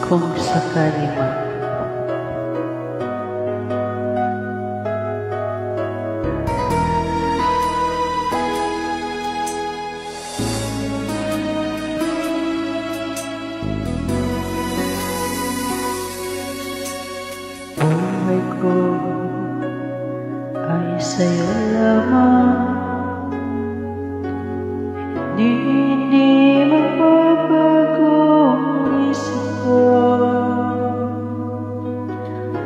Kung sakali man buhay ko ay sa'yo lamang, di magbabago ang isip ko.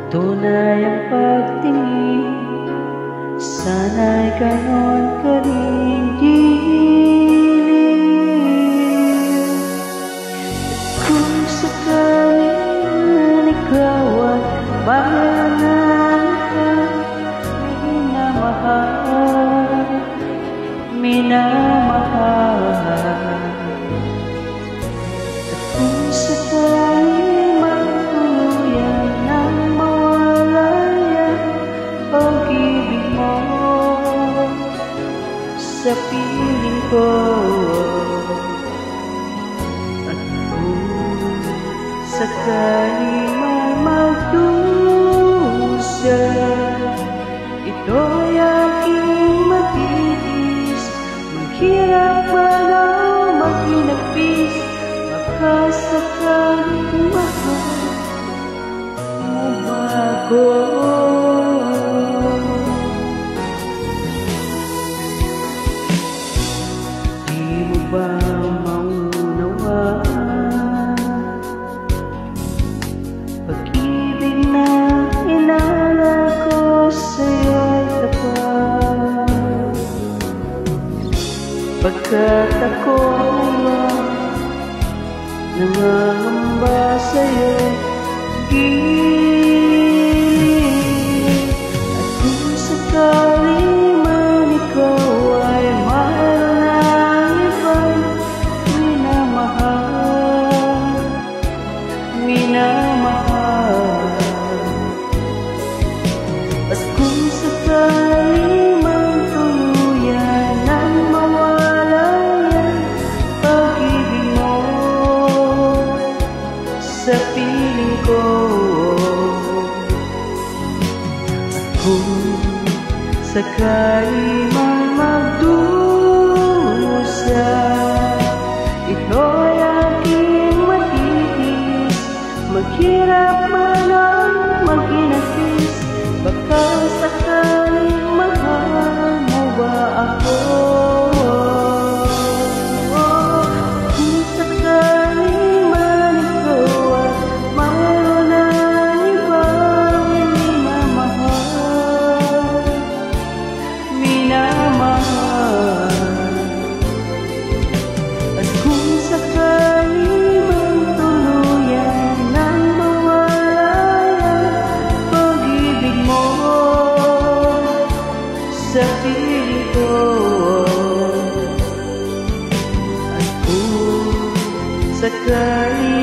Tunay ang pagtingin, sana'y ganon ka rin dilim. Kung sakaling ikaw at bayanan ka, minamahal. At kung sakaling magtuluyan nang mawala yan pag-ibig mo sa piling ko, at kung sakaling may magdusa, ito'y aking matitis. Maghirap man o maghinagpis, makasakaling mahal mo ba ako? Di mo ba maunawaan pag-ibig na inala ko sa'yo'y tapat? Pagkat ako nangangamba sa'yo gilid. At kung sakaling man ikaw ay mayroon ng ibang minamahal, at kung sakaling man tuluyan nang mawala yan pag-ibig mo sa piling ko, at kung sakaling man magdusa, ito'y aking matitis. Maghirap man ang maghinagpis, baka sakaling mahal mo ba ako? Kung sakaling man ikaw at mayroon ng ibang minamahal, at kung sakaling man tuluyan nang mawala pag-ibig mo sa piling ko, at kung sakaling